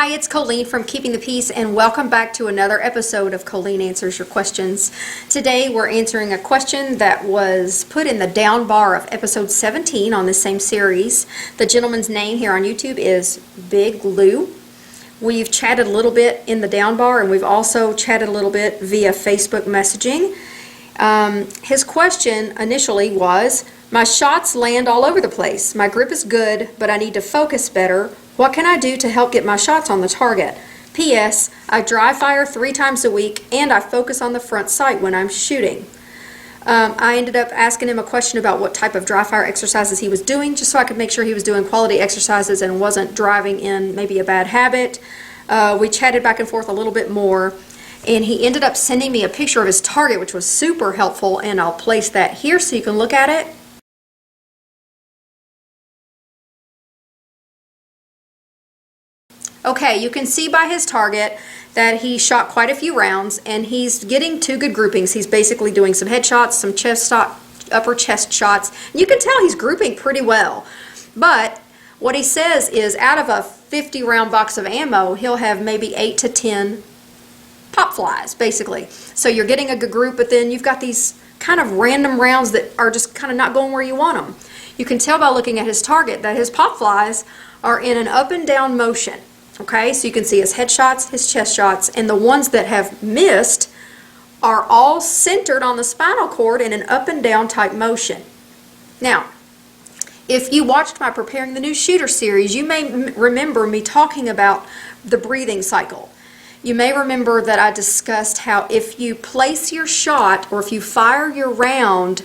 Hi, it's Colleen from Keeping the Peace, and welcome back to another episode of Colleen Answers Your Questions. Today we're answering a question that was put in the down bar of episode 17 on this same series. The gentleman's name here on YouTube is Big Lou. We've chatted a little bit in the down bar, and we've also chatted a little bit via Facebook messaging. His question initially was, my shots land all over the place. My grip is good, but I need to focus better. What can I do to help get my shots on the target? P.S. I dry fire 3 times a week, and I focus on the front sight when I'm shooting. I ended up asking him a question about what type of dry fire exercises he was doing, just so I could make sure he was doing quality exercises and wasn't driving in maybe a bad habit. We chatted back and forth a little bit more, and he ended up sending me a picture of his target, which was super helpful, and I'll place that here so you can look at it. Okay, you can see by his target that he shot quite a few rounds, and he's getting 2 good groupings. He's basically doing some headshots, some upper chest shots. You can tell he's grouping pretty well. But what he says is out of a 50 round box of ammo, he'll have maybe 8 to 10 pop flies, basically. So you're getting a good group, but then you've got these kind of random rounds that are just kind of not going where you want them. You can tell by looking at his target that his pop flies are in an up and down motion. Okay, so you can see his headshots, his chest shots, and the ones that have missed are all centered on the spinal cord in an up and down type motion. Now, if you watched my Preparing the New Shooter series, you may remember me talking about the breathing cycle. You may remember that I discussed how if you place your shot or if you fire your round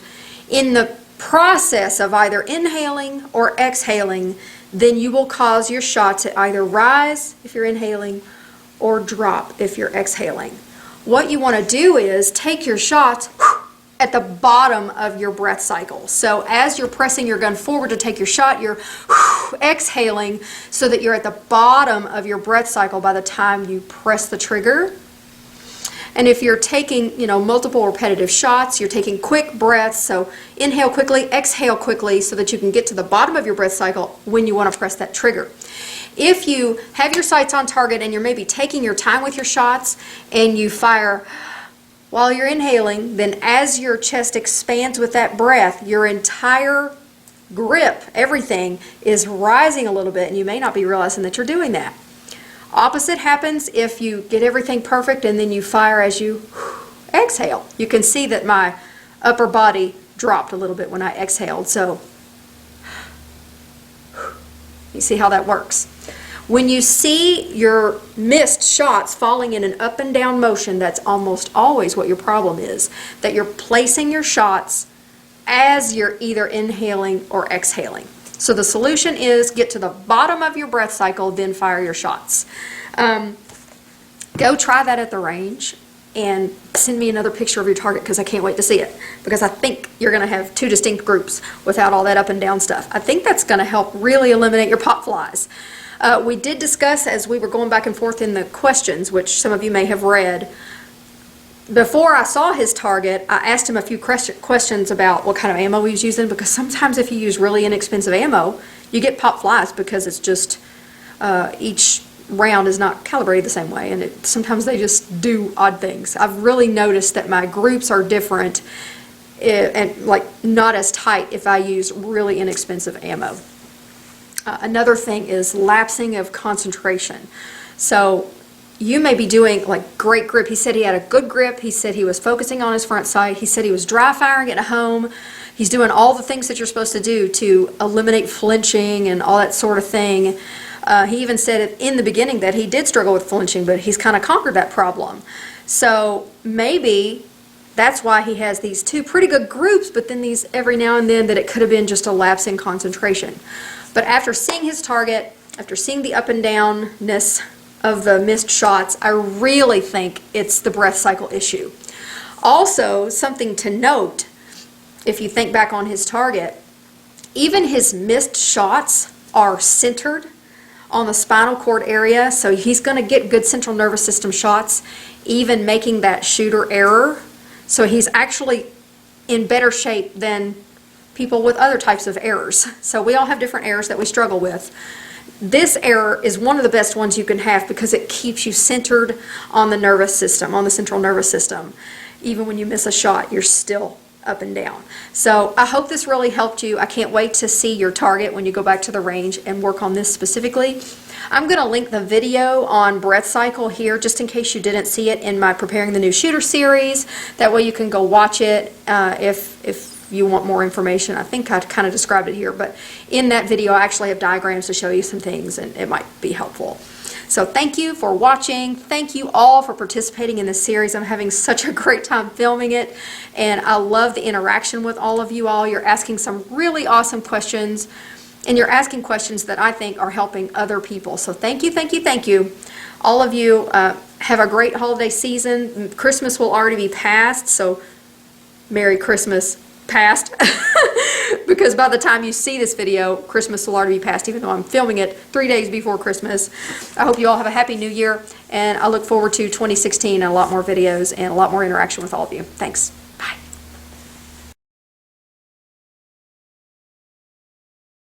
in the process of either inhaling or exhaling, then you will cause your shot to either rise if you're inhaling or drop if you're exhaling. What you want to do is take your shots at the bottom of your breath cycle. So as you're pressing your gun forward to take your shot, you're exhaling so that you're at the bottom of your breath cycle by the time you press the trigger. And if you're taking, multiple repetitive shots, you're taking quick breaths, so inhale quickly, exhale quickly so that you can get to the bottom of your breath cycle when you want to press that trigger. If you have your sights on target and you're maybe taking your time with your shots and you fire while you're inhaling, then as your chest expands with that breath, your entire grip, everything, is rising a little bit, and you may not be realizing that you're doing that. Opposite happens if you get everything perfect and then you fire as you exhale. You can see that my upper body dropped a little bit when I exhaled. So you see how that works. When you see your missed shots falling in an up and down motion, that's almost always what your problem is. That you're placing your shots as you're either inhaling or exhaling. So the solution is get to the bottom of your breath cycle, then fire your shots. Go try that at the range and send me another picture of your target because I can't wait to see it. Because I think you're going to have 2 distinct groups without all that up and down stuff. I think that's going to help really eliminate your pop flies. We did discuss as we were going back and forth in the questions, which some of you may have read. Before I saw his target, I asked him a few questions about what kind of ammo he was using, because sometimes if you use really inexpensive ammo, you get pop flies because it's just each round is not calibrated the same way, and sometimes they just do odd things. I've really noticed that my groups are different and like not as tight if I use really inexpensive ammo. Another thing is lapsing of concentration. So you may be doing like great grip. He said he had a good grip. He said he was focusing on his front sight. He said he was dry firing at home. He's doing all the things that you're supposed to do to eliminate flinching and all that sort of thing. He even said in the beginning that he did struggle with flinching, but he's kind of conquered that problem. So maybe that's why he has these 2 pretty good groups, but then these every now and then that it could have been just a lapse in concentration. But after seeing his target, after seeing the up and downness of the missed shots, I really think it's the breath cycle issue. Also, something to note, if you think back on his target, even his missed shots are centered on the spinal cord area, so he's going to get good central nervous system shots, even making that shooter error. So he's actually in better shape than people with other types of errors. So we all have different errors that we struggle with. This error is one of the best ones you can have because it keeps you centered on the nervous system, on the central nervous system. Even when you miss a shot, you're still up and down. So I hope this really helped you. I can't wait to see your target when you go back to the range and work on this specifically. I'm going to link the video on breath cycle here just in case you didn't see it in my Preparing the New Shooter series. That way you can go watch it if you want more information. I think I kind of described it here, but in that video I actually have diagrams to show you some things and it might be helpful. So thank you for watching. Thank you all for participating in this series. I'm having such a great time filming it, and I love the interaction with all of you all. You're asking some really awesome questions, and you're asking questions that I think are helping other people. So thank you, thank you, thank you. All of you have a great holiday season. Christmas will already be past, so Merry Christmas past. Because by the time you see this video, Christmas will already be past, even though I'm filming it 3 days before Christmas. I hope you all have a happy new year, and I look forward to 2016 and a lot more videos and a lot more interaction with all of you. Thanks.